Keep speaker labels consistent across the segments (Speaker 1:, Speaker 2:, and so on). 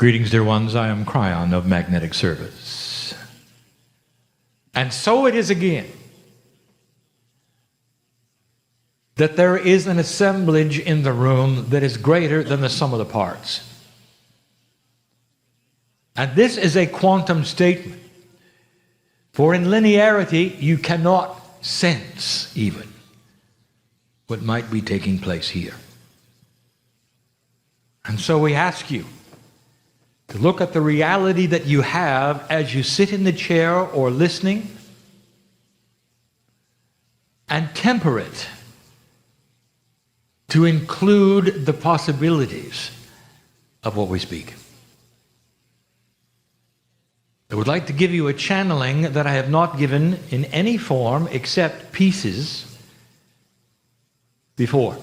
Speaker 1: Greetings, dear ones. I am Cryon of Magnetic Service. And so it is again that there is an assemblage in the room that is greater than the sum of the parts. And this is a quantum statement. For in linearity, you cannot sense even what might be taking place here. And so we ask you to look at the reality that you have as you sit in the chair or listening and temper it to include the possibilities of what we speak. I would like to give you a channeling that I have not given in any form except pieces before.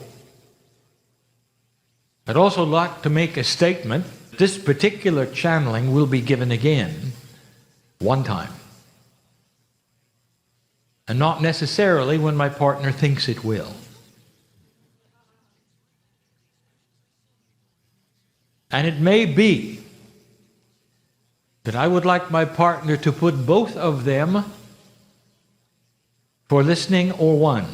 Speaker 1: I'd also like to make a statement. This particular channeling will be given again, one time. And not necessarily when my partner thinks it will. And it may be that I would like my partner to put both of them for listening or one.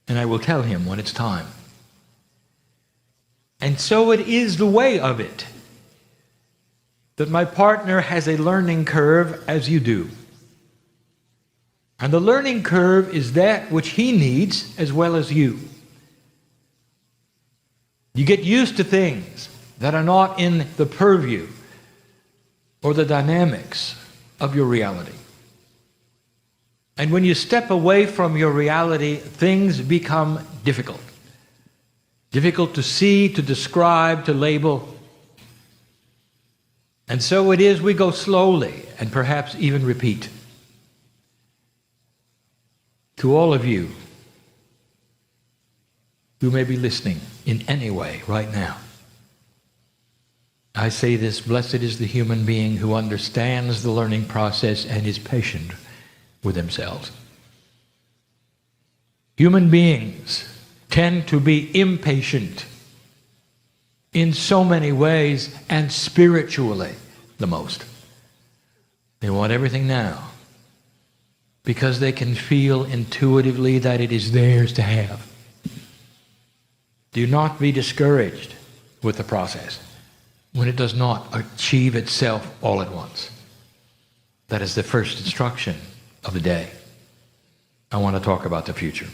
Speaker 1: And I will tell him when it's time. And so it is the way of it that my partner has a learning curve as you do. And the learning curve is that which he needs as well as you. You get used to things that are not in the purview or the dynamics of your reality. And when you step away from your reality, things become difficult. Difficult to see, to describe, to label. And so it is we go slowly and perhaps even repeat. To all of you who may be listening in any way right now, I say this: blessed is the human being who understands the learning process and is patient with themselves. Human beings tend to be impatient in so many ways, and spiritually the most. They want everything now because they can feel intuitively that it is theirs to have. Do not be discouraged with the process when it does not achieve itself all at once. That is the first instruction of the day. I want to talk about the future.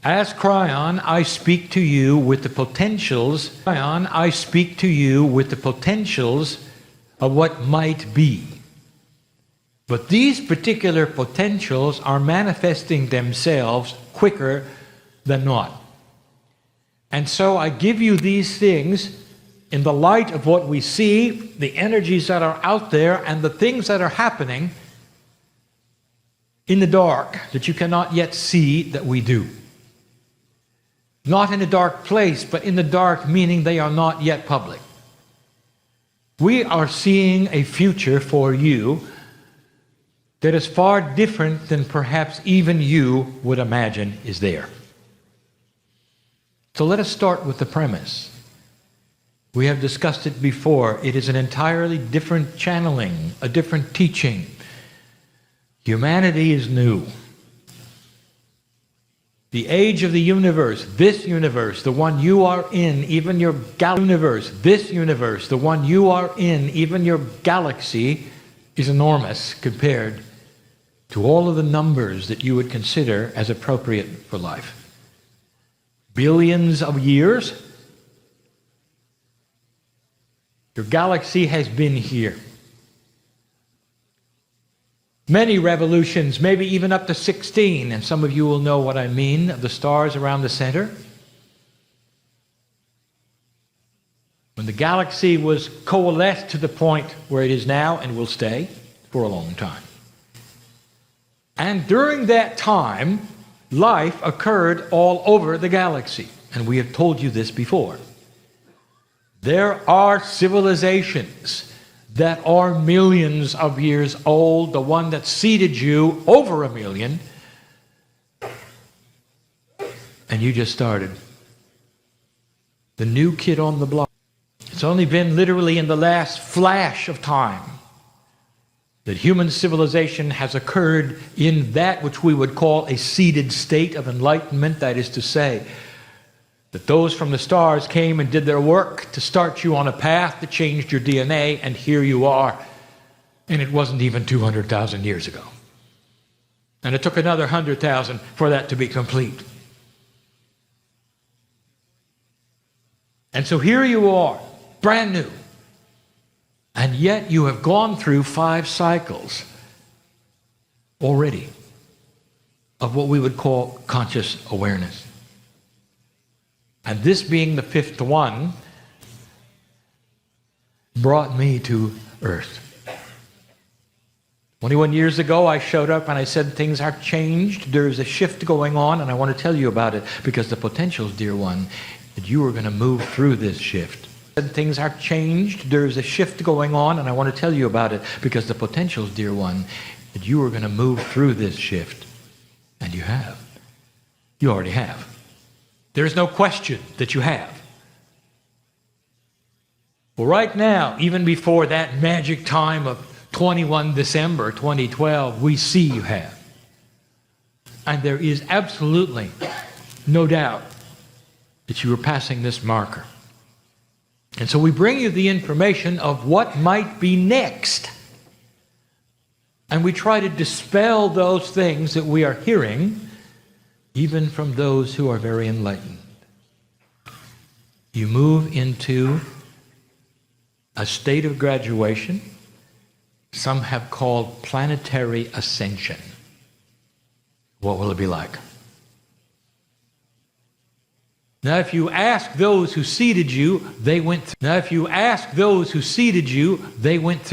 Speaker 1: As Cryon, I speak to you with the potentials. Cryon, I speak to you with the potentials of what might be. But these particular potentials are manifesting themselves quicker than not. And so I give you these things in the light of what we see, the energies that are out there, and the things that are happening in the dark that you cannot yet see that we do. Not in a dark place, but in the dark, meaning they are not yet public. We are seeing a future for you that is far different than perhaps even you would imagine is there. So let us start with the premise. We have discussed it before. It is an entirely different channeling, a different teaching. Humanity is new. The age of the universe, this universe, the one you are in, even your universe, this universe, the one you are in, even your galaxy, is enormous compared to all of the numbers that you would consider as appropriate for life. Billions of years. Your galaxy has been here. Many revolutions, maybe even up to 16, and some of you will know what I mean, of the stars around the center. When the galaxy was coalesced to the point where it is now and will stay for a long time. And during that time, life occurred all over the galaxy. And we have told you this before. There are civilizations that are millions of years old. The one that seeded you, over 1 million. And you just started. the new kid on the block. It's only been literally in the last flash of time that human civilization has occurred in that which we would call a seeded state of enlightenment. That is to say, that those from the stars came and did their work to start you on a path that changed your DNA, and here you are. And it wasn't even 200,000 years ago. And it took another 100,000 for that to be complete. And so here you are, brand new. And yet you have gone through 5 cycles already of what we would call conscious awareness. And this being the 5th one brought me to Earth. 21 years ago, I showed up and I said, things are changed. There's a shift going on, and I want to tell you about it because the potential, dear one, that you are going to move through this shift. Things are changed. There's a shift going on, and I want to tell you about it because the potential, dear one, that you are going to move through this shift. And you have. You already have. There's no question that you have. Well, right now, even before that magic time of 21 December 2012, we see you have. And there is absolutely no doubt that you are passing this marker. And so we bring you the information of what might be next. And we try to dispel those things that we are hearing, even from those who are very enlightened. You move into a state of graduation, some have called planetary ascension. What will it be like? Now, if you ask those who seeded you, they went through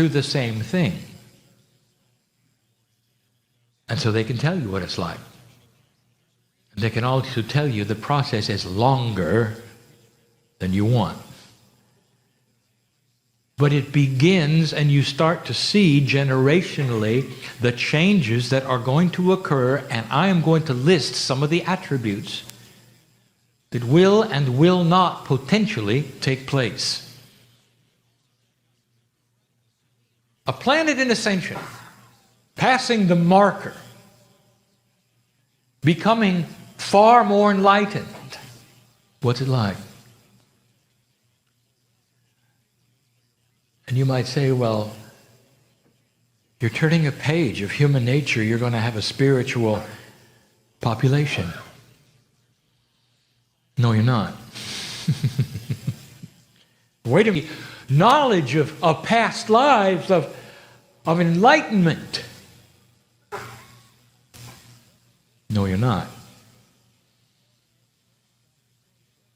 Speaker 1: the same thing. And so they can tell you what it's like. They can also tell you the process is longer than you want. But it begins, and you start to see generationally the changes that are going to occur, and I am going to list some of the attributes that will and will not potentially take place. A planet in ascension, passing the marker, becoming far more enlightened. What's it like? And you might say, well, you're turning a page of human nature. You're going to have a spiritual population. No, you're not. Wait a minute. Knowledge of past lives, of enlightenment. No, you're not.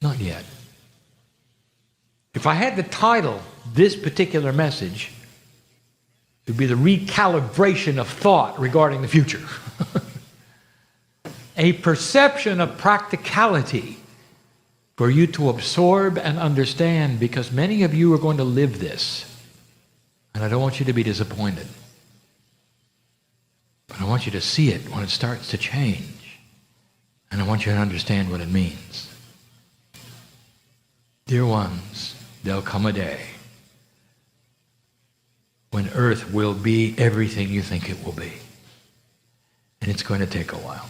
Speaker 1: Not yet. If I had to title this particular message, it would be the recalibration of thought regarding the future. A perception of practicality for you to absorb and understand, because many of you are going to live this. And I don't want you to be disappointed. But I want you to see it when it starts to change. And I want you to understand what it means. Dear ones, there'll come a day when Earth will be everything you think it will be. And it's going to take a while.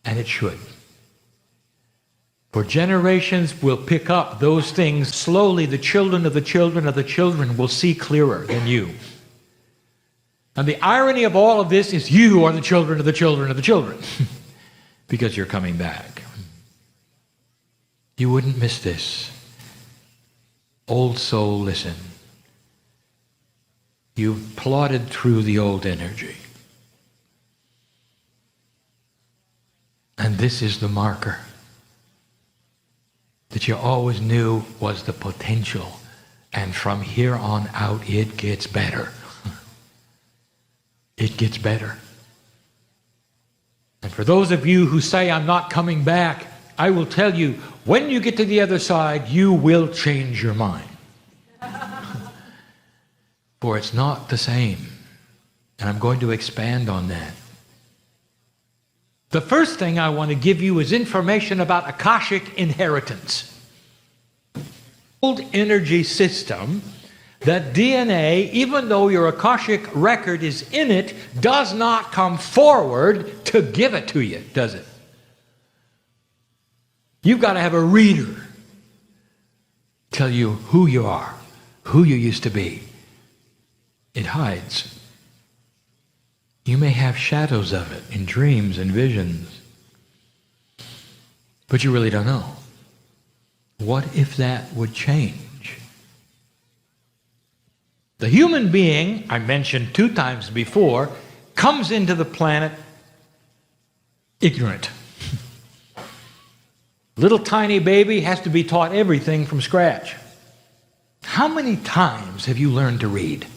Speaker 1: And it should. For generations will pick up those things. Slowly, the children of the children of the children will see clearer than you. And the irony of all of this is you are the children of the children of the children. Because you're coming back. You wouldn't miss this. Old soul, listen. You've plodded through the old energy. And this is the marker that you always knew was the potential. And from here on out, it gets better. It gets better. And for those of you who say, I'm not coming back, I will tell you, when you get to the other side, you will change your mind. For it's not the same. And I'm going to expand on that. The first thing I want to give you is information about Akashic inheritance. Old energy system that DNA, even though your Akashic record is in it, does not come forward to give it to you, does it? You've got to have a reader tell you who you are, who you used to be. It hides. You may have shadows of it in dreams and visions, but you really don't know. What if that would change? The human being, I mentioned 2 times before, comes into the planet ignorant. Little tiny baby has to be taught everything from scratch. How many times have you learned to read?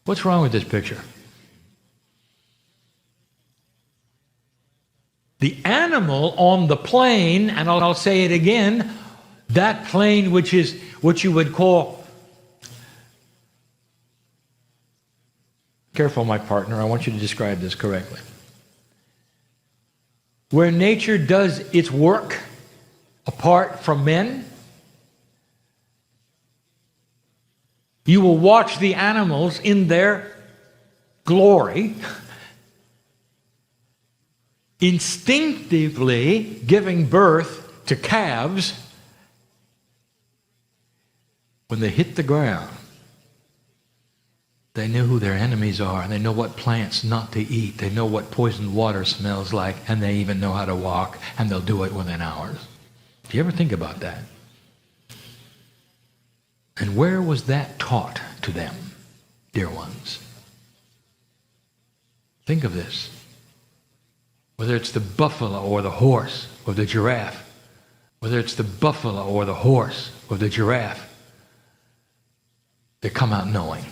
Speaker 1: What's wrong with this picture? The animal on the plane, and I'll say it again, that plane which is what you would call, careful my partner, I want you to describe this correctly. Where nature does its work apart from men, you will watch the animals in their glory, instinctively giving birth to calves. When they hit the ground, they know who their enemies are, and they know what plants not to eat. They know what poisoned water smells like, and they even know how to walk, and they'll do it within hours. Do you ever think about that? And where was that taught to them, dear ones? Think of this. Whether it's the buffalo or the horse or the giraffe, whether it's the buffalo or the horse or the giraffe, they come out knowing.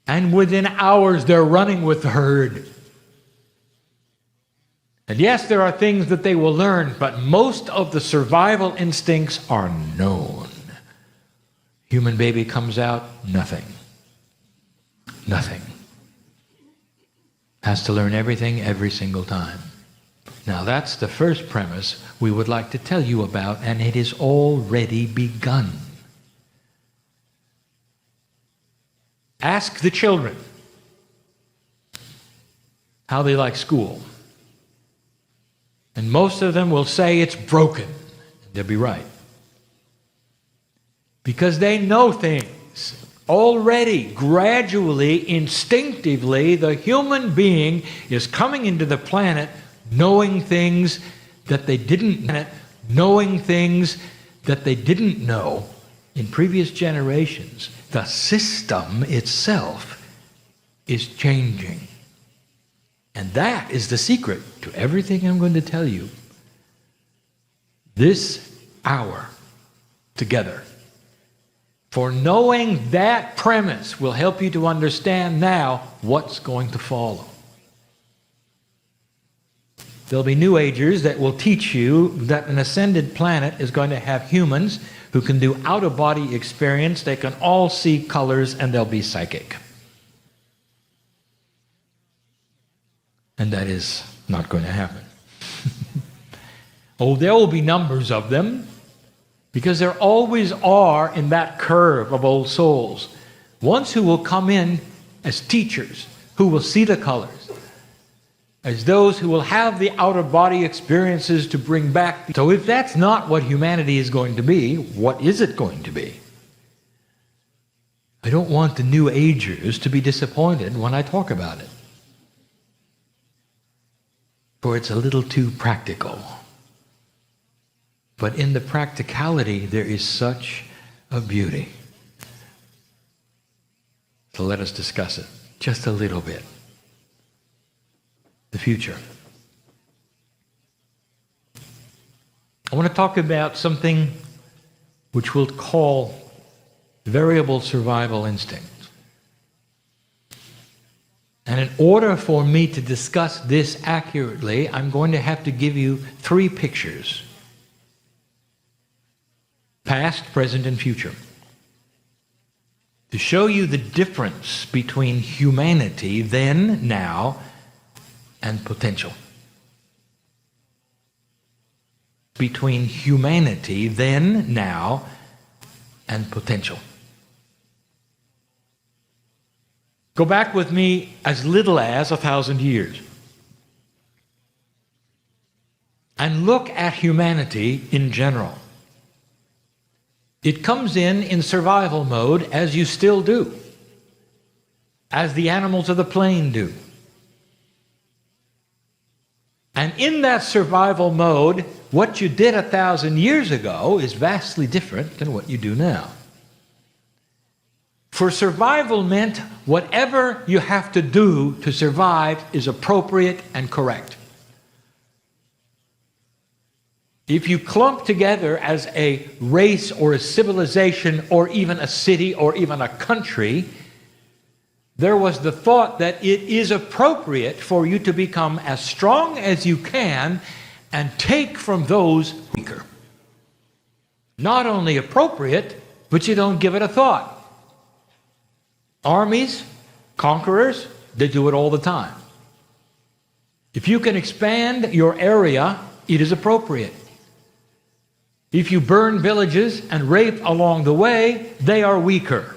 Speaker 1: And within hours, they're running with the herd. And yes, there are things that they will learn, but most of the survival instincts are known. Human baby comes out, nothing. Nothing. Has to learn everything every single time. Now that's the first premise we would like to tell you about, and it is already begun. Ask the children how they like school. And most of them will say it's broken. They'll be right. Because they know things. Already, gradually, instinctively, the human being is coming into the planet knowing things that they didn't know in previous generations. The system itself is changing. And that is the secret to everything I'm going to tell you. This hour together. For knowing that premise will help you to understand now what's going to follow. There'll be New Agers that will teach you that an ascended planet is going to have humans who can do out-of-body experience. They can all see colors, and they'll be psychic. And that is not going to happen. Oh, there will be numbers of them, because there always are in that curve of old souls. Ones who will come in as teachers, who will see the colors, as those who will have the out-of-body experiences to bring back. So if that's not what humanity is going to be, what is it going to be? I don't want the New Agers to be disappointed when I talk about it. For it's a little too practical. But in the practicality, there is such a beauty. So let us discuss it just a little bit. The future. I want to talk about something which we'll call variable survival instinct. And in order for me to discuss this accurately, I'm going to have to give you 3 pictures. Past, present, and future. to show you the difference between humanity then, now, and potential. Between humanity then, now, and potential. Go back with me as little as 1,000 years. And look at humanity in general. It comes in survival mode, as you still do, as the animals of the plain do. And in that survival mode, what you did 1,000 years ago is vastly different than what you do now. For survival meant whatever you have to do to survive is appropriate and correct. If you clump together as a race or a civilization or even a city or even a country, there was the thought that it is appropriate for you to become as strong as you can and take from those weaker. Not only appropriate, but you don't give it a thought. Armies, conquerors, they do it all the time. If you can expand your area, it is appropriate. If you burn villages and rape along the way, they are weaker.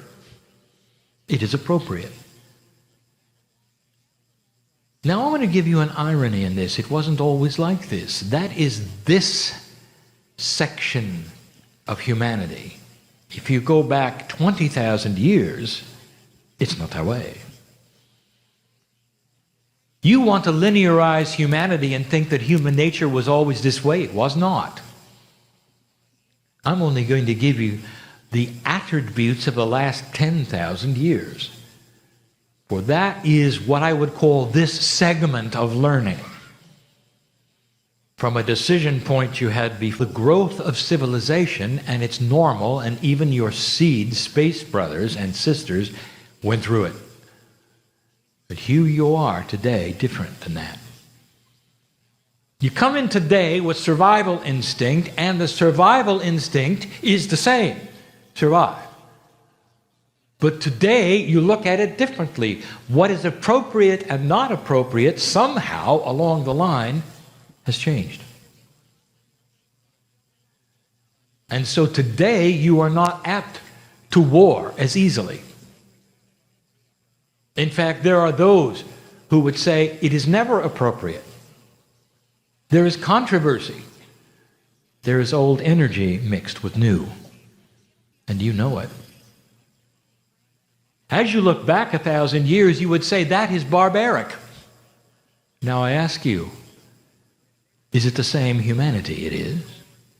Speaker 1: It is appropriate. Now I want to give you an irony in this. It wasn't always like this. That is this section of humanity. If you go back 20,000 years, it's not that way. You want to linearize humanity and think that human nature was always this way. It was not. I'm only going to give you the attributes of the last 10,000 years. For that is what I would call this segment of learning. From a decision point you had before, the growth of civilization, and it's normal, and even your seed, space brothers and sisters, went through it. But here you are today, different than that. You come in today with survival instinct, and the survival instinct is the same. Survive. But today, you look at it differently. What is appropriate and not appropriate, somehow along the line, has changed. And so today, you are not apt to war as easily. In fact, there are those who would say it is never appropriate. There is controversy. There is old energy mixed with new. And you know it. As you look back 1,000 years, you would say that is barbaric. Now I ask you, is it the same humanity? It is.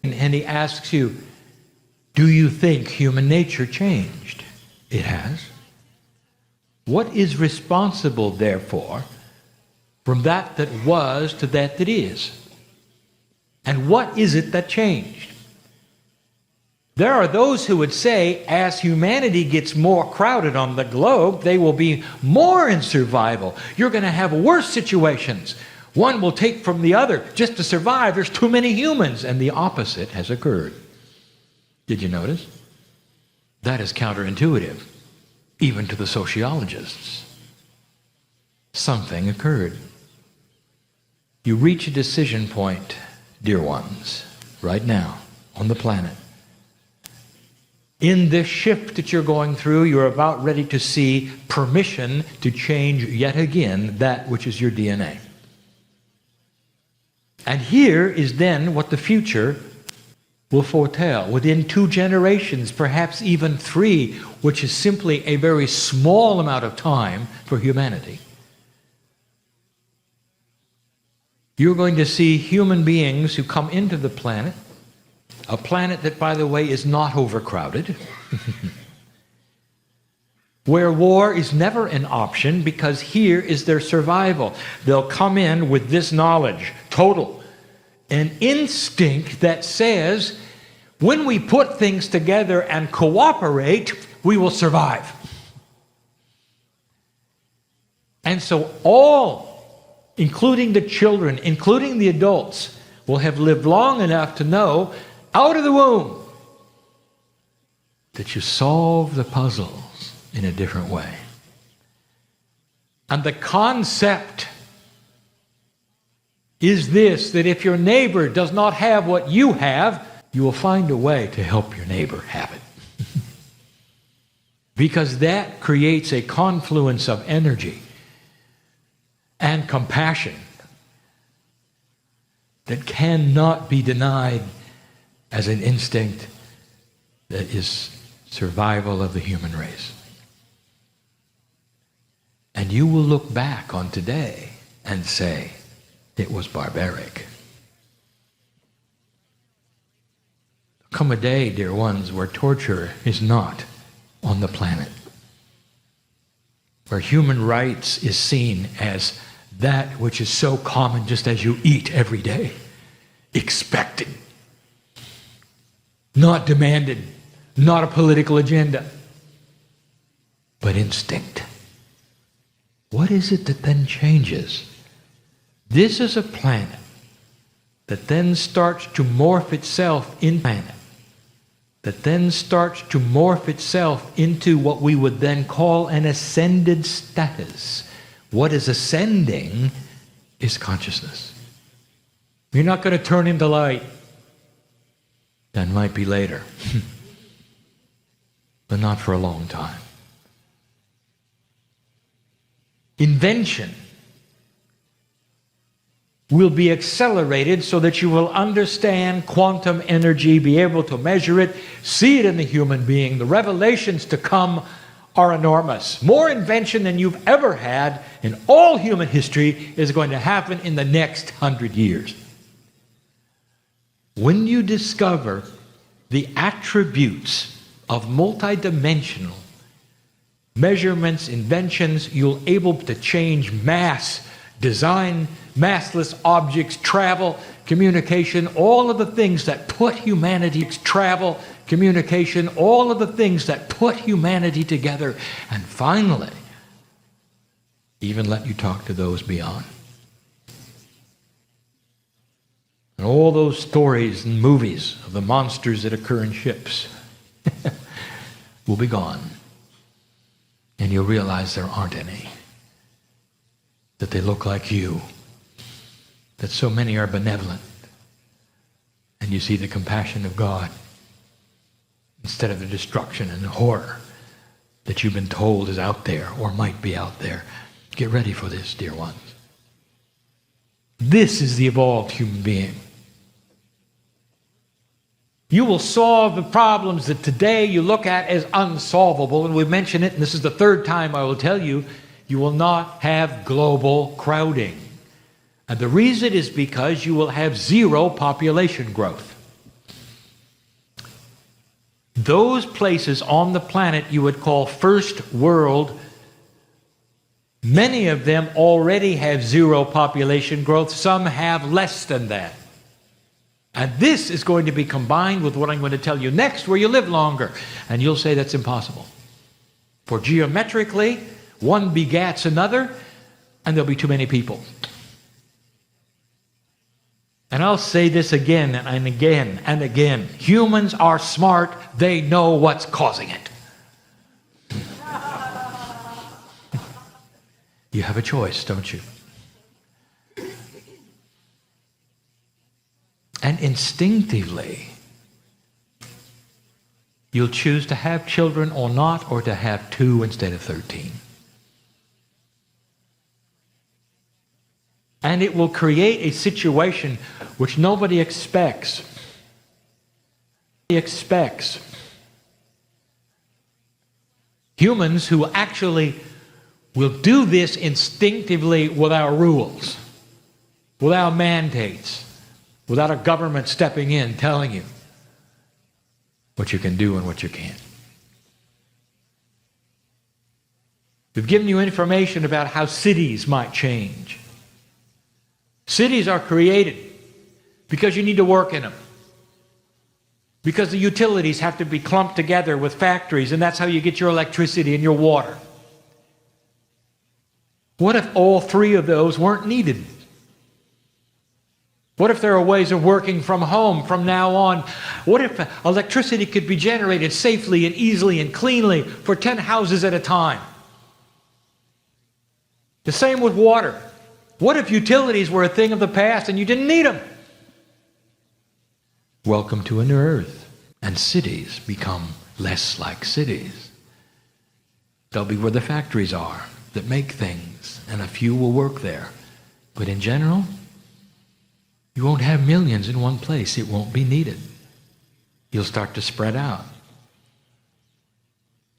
Speaker 1: And he asks you, do you think human nature changed? It has. What is responsible, therefore, from that that was to that that is? And what is it that changed? There are those who would say, as humanity gets more crowded on the globe, they will be more in survival. You're going to have worse situations. One will take from the other just to survive. There's too many humans. And the opposite has occurred. Did you notice? That is counterintuitive, even to the sociologists. Something occurred. You reach a decision point, dear ones, right now on the planet. In this shift that you're going through, you're about ready to see permission to change yet again that which is your DNA. And here is then what the future will foretell. Within 2 generations, perhaps even 3, which is simply a very small amount of time for humanity. You're going to see human beings who come into the planet, a planet that, by the way, is not overcrowded, where war is never an option because here is their survival. They'll come in with this knowledge, total, an instinct that says, when we put things together and cooperate, we will survive. And so all, including the children, including the adults, will have lived long enough to know, out of the womb, that you solve the puzzles in a different way. And the concept is this, that if your neighbor does not have what you have, you will find a way to help your neighbor have it. Because that creates a confluence of energy and compassion that cannot be denied as an instinct that is survival of the human race. And you will look back on today and say, it was barbaric. Come a day, dear ones, where torture is not on the planet, where human rights is seen as that which is so common, just as you eat every day, expected, not demanded, not a political agenda, but instinct. What is it that then changes? This is a planet that then starts to morph itself in planet, that then starts to morph itself into what we would then call an ascended status. What is ascending is consciousness. You're not going to turn into light. That might be later. But not for a long time. Invention will be accelerated so that you will understand quantum energy, be able to measure it, see it in the human being. The revelations to come are enormous. More invention than you've ever had in all human history is going to happen in the next 100 years. When you discover the attributes of multidimensional measurements, inventions, you'll able to change mass, design massless objects, travel, communication, all of the things that put humanity, travel, communication, all of the things that put humanity together, and finally, even let you talk to those beyond. And all those stories and movies of the monsters that occur in ships will be gone. And you'll realize there aren't any. That they look like you. That so many are benevolent. And you see the compassion of God instead of the destruction and the horror that you've been told is out there or might be out there. Get ready for this, dear ones. This is the evolved human being. You will solve the problems that today you look at as unsolvable, and we mention it, and this is the third time I will tell you, you will not have global crowding. And the reason is because you will have zero population growth. Those places on the planet you would call first world, many of them already have zero population growth. Some have less than that. And this is going to be combined with what I'm going to tell you next, where you live longer. And you'll say that's impossible. For geometrically, one begats another, and there'll be too many people. And I'll say this again and again and again. Humans are smart. They know what's causing it. You have a choice, don't you? And instinctively, you'll choose to have children or not, or to have 2 instead of 13. And it will create a situation which nobody expects. Humans who actually will do this instinctively without rules, without mandates, without a government stepping in telling you what you can do and what you can't. We've given you information about how cities might change. Cities are created because you need to work in them. Because the utilities have to be clumped together with factories, and that's how you get your electricity and your water. What if all 3 of those weren't needed? What if there are ways of working from home from now on? What if electricity could be generated safely and easily and cleanly for 10 houses at a time? The same with water. What if utilities were a thing of the past and you didn't need them? Welcome to a new earth. And cities become less like cities. They'll be where the factories are that make things, and a few will work there. But in general, you won't have millions in one place. It won't be needed. You'll start to spread out.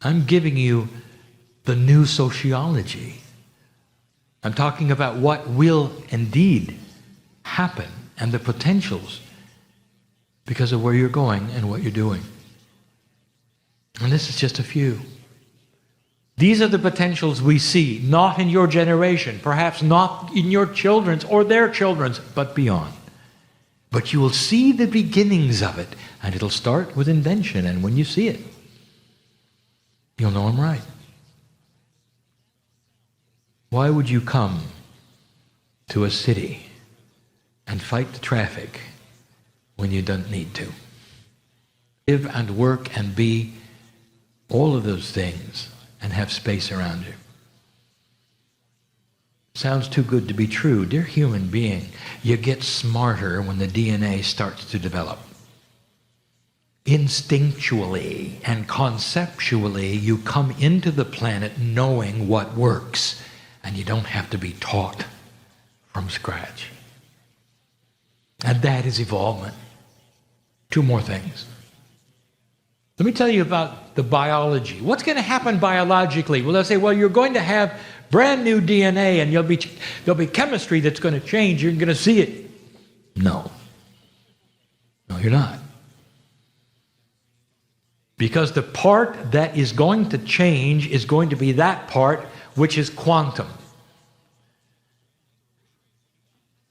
Speaker 1: I'm giving you the new sociology. I'm talking about what will indeed happen and the potentials because of where you're going and what you're doing. And this is just a few. These are the potentials we see, not in your generation, perhaps not in your children's or their children's, but beyond. But you will see the beginnings of it, and it'll start with invention, and when you see it, you'll know I'm right. Why would you come to a city and fight the traffic when you don't need to? Live and work and be all of those things and have space around you. Sounds too good to be true. Dear human being, you get smarter when the DNA starts to develop. Instinctually and conceptually, you come into the planet knowing what works, and you don't have to be taught from scratch. And that is evolvement. Two more things. Let me tell you about the biology. What's going to happen biologically? Well, they'll say, well, you're going to have brand new DNA and there'll be chemistry that's going to change. You're going to see it. No. No, you're not. Because the part that is going to change is going to be that part which is quantum.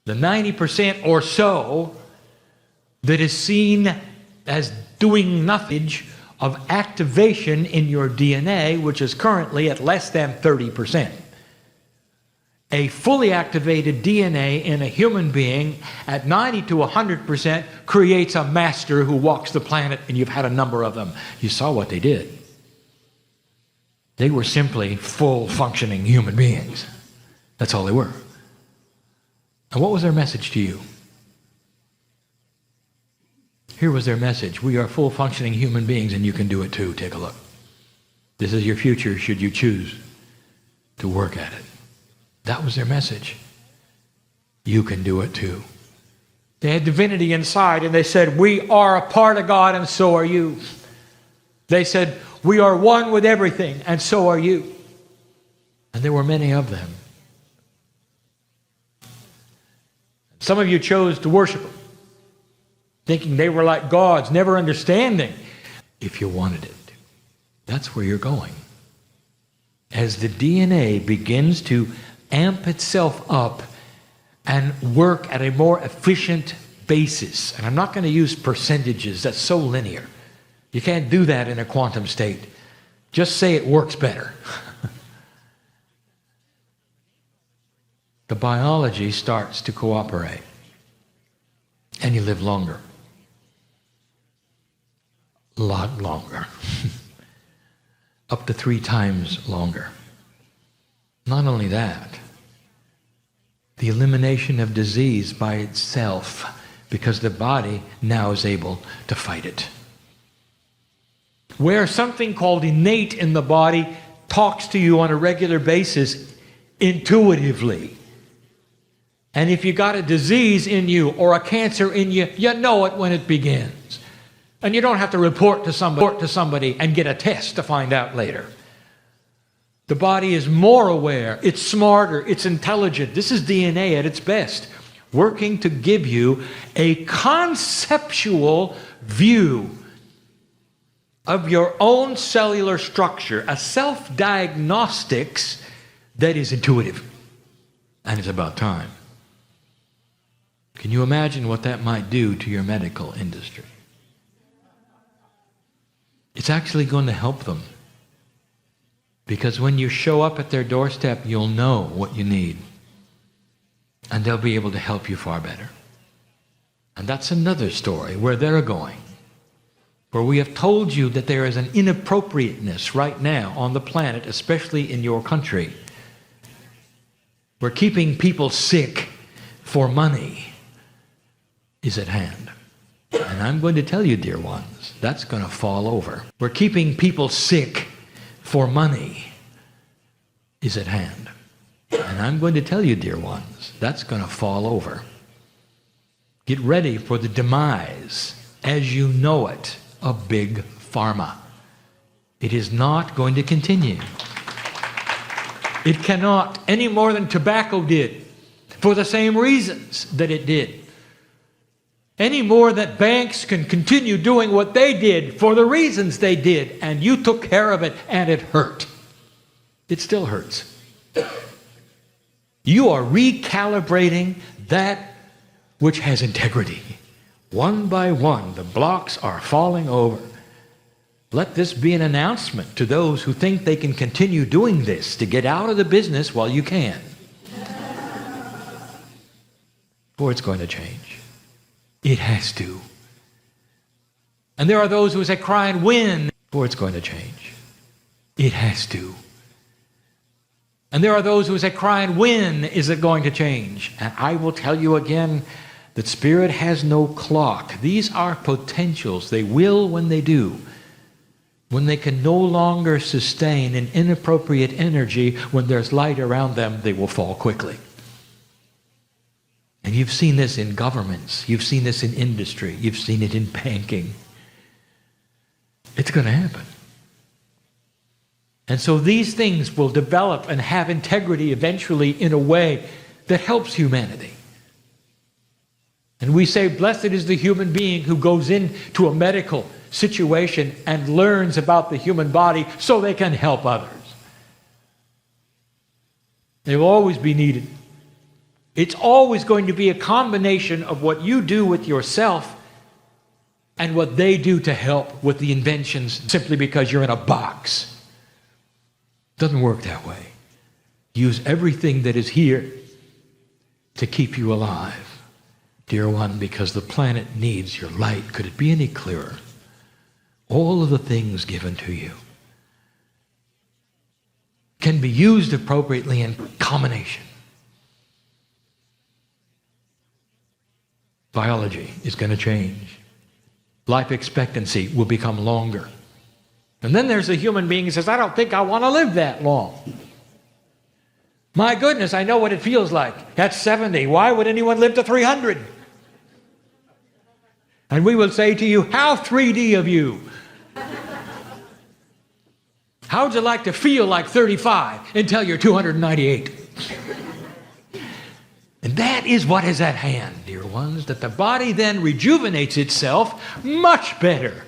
Speaker 1: The 90% or so that is seen as doing nothing of activation in your DNA, which is currently at less than 30%. A fully activated DNA in a human being at 90 to 100% creates a master who walks the planet, and you've had a number of them. You saw what they did. They were simply full functioning human beings. That's all they were. And what was their message to you? Here was their message. We are full functioning human beings and you can do it too. Take a look. This is your future should you choose to work at it. That was their message. You can do it too. They had divinity inside and they said, we are a part of God and so are you. They said, we are one with everything and so are you. And there were many of them. Some of you chose to worship them, thinking they were like gods, never understanding. If you wanted it, that's where you're going. As the DNA begins to amp itself up and work at a more efficient basis, and I'm not going to use percentages, that's so linear. You can't do that in a quantum state. Just say it works better. The biology starts to cooperate, and you live longer. A lot longer. Up to 3 times longer. Not only that, the elimination of disease by itself, because the body now is able to fight it. Where something called innate in the body talks to you on a regular basis intuitively. And if you got a disease in you or a cancer in you, you know it when it begins. And you don't have to report to somebody and get a test to find out later. The body is more aware, it's smarter, it's intelligent. This is DNA at its best, working to give you a conceptual view of your own cellular structure, a self-diagnostics that is intuitive. And it's about time. Can you imagine what that might do to your medical industry? It's actually going to help them. Because when you show up at their doorstep, you'll know what you need. And they'll be able to help you far better. And that's another story where they're going. For we have told you that there is an inappropriateness right now on the planet, especially in your country. Where keeping people sick for money is at hand. And I'm going to tell you, dear ones, that's going to fall over. Where keeping people sick for money is at hand. And I'm going to tell you, dear ones, that's going to fall over. Get ready for the demise, as you know it, of Big Pharma. It is not going to continue. It cannot, any more than tobacco did, for the same reasons that it did. Any more that banks can continue doing what they did for the reasons they did, and you took care of it and it hurt. It still hurts. You are recalibrating that which has integrity. One by one, the blocks are falling over. Let this be an announcement to those who think they can continue doing this to get out of the business while you can. For it's going to change. It has to. And there are those who say, cry and win, for it's going to change. It has to. And there are those who say, cry and win, is it going to change? And I will tell you again that Spirit has no clock. These are potentials. They will when they do. When they can no longer sustain an inappropriate energy, when there's light around them, they will fall quickly. And you've seen this in governments. You've seen this in industry. You've seen it in banking. It's going to happen. And so these things will develop and have integrity eventually in a way that helps humanity. And we say, blessed is the human being who goes into a medical situation and learns about the human body so they can help others. They will always be needed. It's always going to be a combination of what you do with yourself and what they do to help with the inventions simply because you're in a box. Doesn't work that way. Use everything that is here to keep you alive, dear one, because the planet needs your light. Could it be any clearer? All of the things given to you can be used appropriately in combination. Biology is going to change. Life expectancy will become longer. And then there's a human being who says, I don't think I want to live that long. My goodness, I know what it feels like. At 70, why would anyone live to 300? And we will say to you, how 3D of you. How would you like to feel like 35 until you're 298? And that is what is at hand, dear ones, that the body then rejuvenates itself much better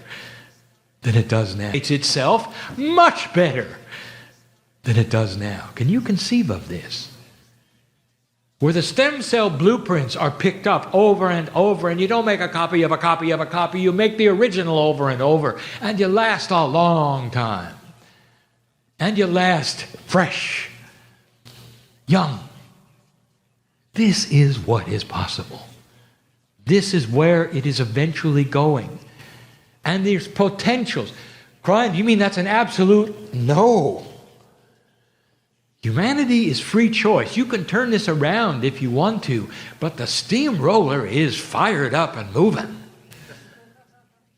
Speaker 1: than it does now. It's itself much better than it does now. Can you conceive of this? Where the stem cell blueprints are picked up over and over, and you don't make a copy of a copy of a copy, you make the original over and over, and you last a long time. And you last fresh, young. This is what is possible. This is where it is eventually going. And there's potentials. Brian, you mean that's an absolute? No. Humanity is free choice. You can turn this around if you want to, but the steamroller is fired up and moving.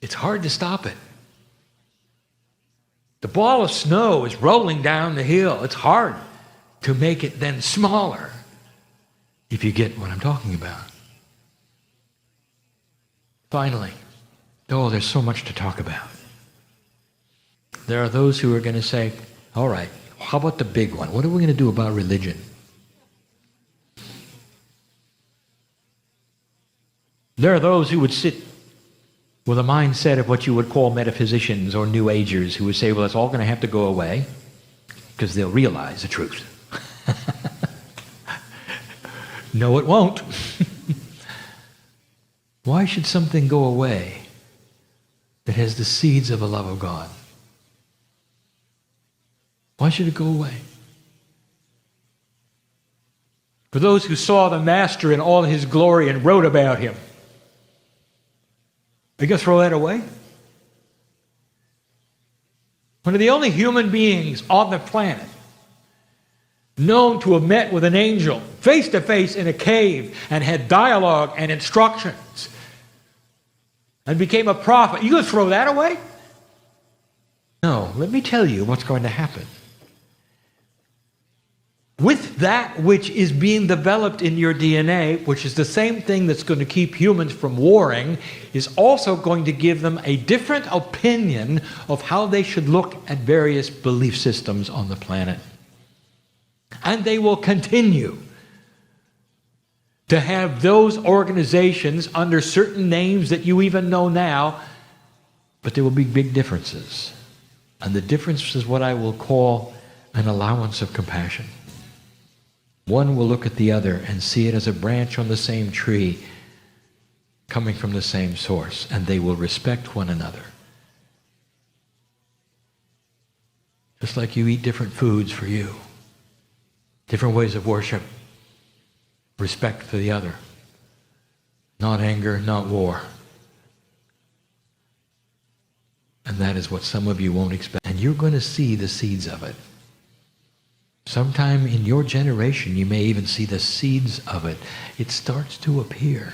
Speaker 1: It's hard to stop it. The ball of snow is rolling down the hill. It's hard to make it then smaller, if you get what I'm talking about. Finally, oh, there's so much to talk about. There are those who are going to say, all right, how about the big one? What are we going to do about religion? There are those who would sit with a mindset of what you would call metaphysicians or New Agers who would say, well, it's all going to have to go away because they'll realize the truth. No, it won't. Why should something go away that has the seeds of the love of God? Why should it go away? For those who saw the Master in all his glory and wrote about him, Are you going to throw that away? One of the only human beings on the planet known to have met with an angel face to face in a cave and had dialogue and instructions and became a prophet. You going to throw that away? No, let me tell you what's going to happen. With that which is being developed in your DNA, which is the same thing that's going to keep humans from warring, is also going to give them a different opinion of how they should look at various belief systems on the planet. And they will continue to have those organizations under certain names that you even know now, but there will be big differences. And the difference is what I will call an allowance of compassion. One will look at the other and see it as a branch on the same tree coming from the same source, and they will respect one another. Just like you eat different foods for you, different ways of worship, respect for the other, not anger, not war. And that is what some of you won't expect. And you're going to see the seeds of it. Sometime in your generation, you may even see the seeds of it. It starts to appear.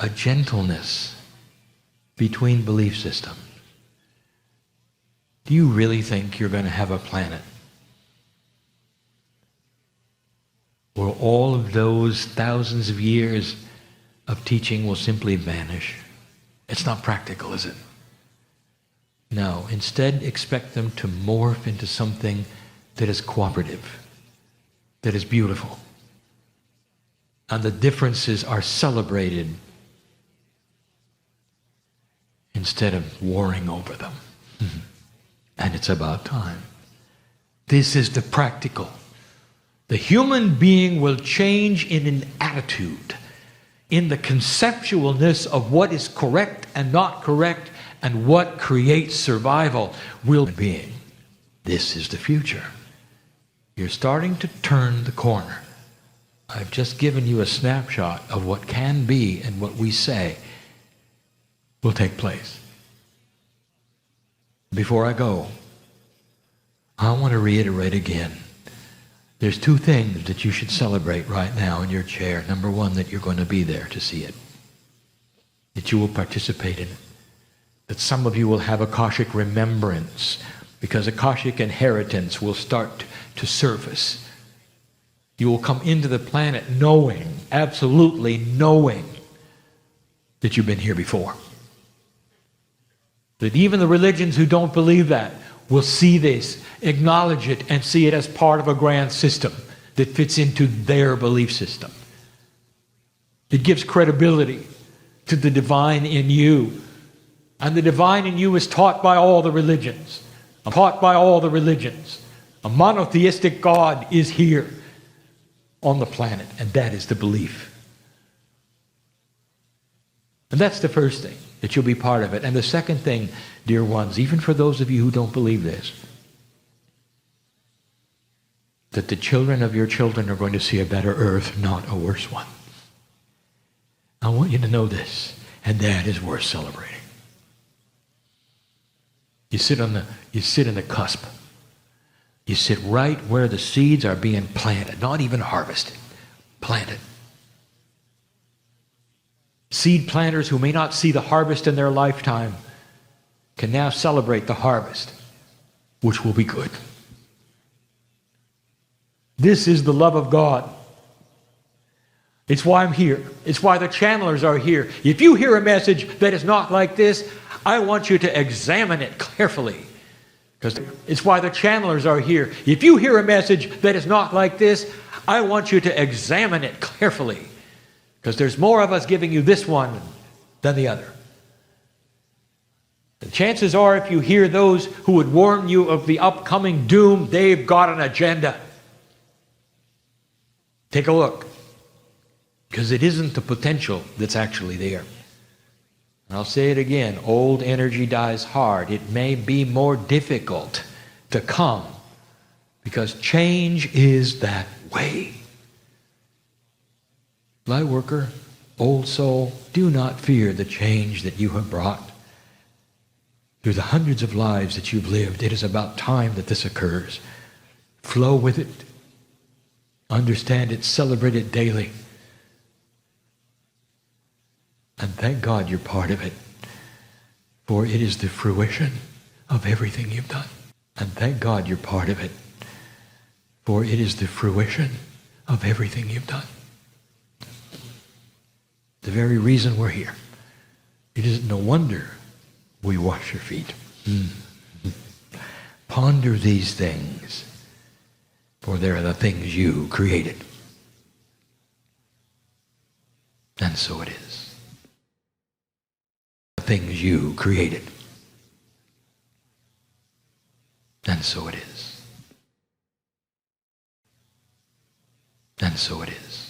Speaker 1: A gentleness between belief systems. Do you really think you're going to have a planet where all of those thousands of years of teaching will simply vanish? It's not practical, is it? No. Instead, expect them to morph into something that is cooperative, that is beautiful. And the differences are celebrated instead of warring over them. And it's about time. This is the practical. The human being will change in an attitude, in the conceptualness of what is correct and not correct, and what creates survival will be. This is the future. You're starting to turn the corner. I've just given you a snapshot of what can be and what we say will take place. Before I go, I want to reiterate again. There's two things that you should celebrate right now in your chair. Number one, that you're going to be there to see it. That you will participate in it. That some of you will have Akashic remembrance, because Akashic inheritance will start to surface. You will come into the planet knowing, absolutely knowing, that you've been here before. That even the religions who don't believe that will see this, acknowledge it, and see it as part of a grand system that fits into their belief system. It gives credibility to the divine in you. And the divine in you is taught by all the religions. Taught by all the religions. A monotheistic God is here on the planet, and that is the belief. And that's the first thing, that you'll be part of it. And the second thing, dear ones, even for those of you who don't believe this, that the children of your children are going to see a better earth, not a worse one. I want you to know this, and that is worth celebrating. You sit in the cusp. You sit right where the seeds are being planted, not even harvested, planted. Seed planters who may not see the harvest in their lifetime can now celebrate the harvest, which will be good. This is the love of God. It's why I'm here. It's why the channelers are here. If you hear a message that is not like this, I want you to examine it carefully. Because it's why the channelers are here. If you hear a message that is not like this, I want you to examine it carefully. Because there's more of us giving you this one than the other. The chances are, if you hear those who would warn you of the upcoming doom, they've got an agenda. Take a look. Because it isn't the potential that's actually there. And I'll say it again, old energy dies hard. It may be more difficult to come because change is that way. Light worker, Old soul, do not fear the change that you have brought. Through the hundreds of lives that you've lived, it is about time that this occurs. Flow with it. Understand it. Celebrate it daily. And thank God you're part of it. For it is the fruition of everything you've done. And thank God you're part of it. For it is the fruition of everything you've done. The very reason we're here. It is no wonder we wash your feet. Ponder these things, for they are the things you created. And so it is. The things you created. And so it is. And so it is.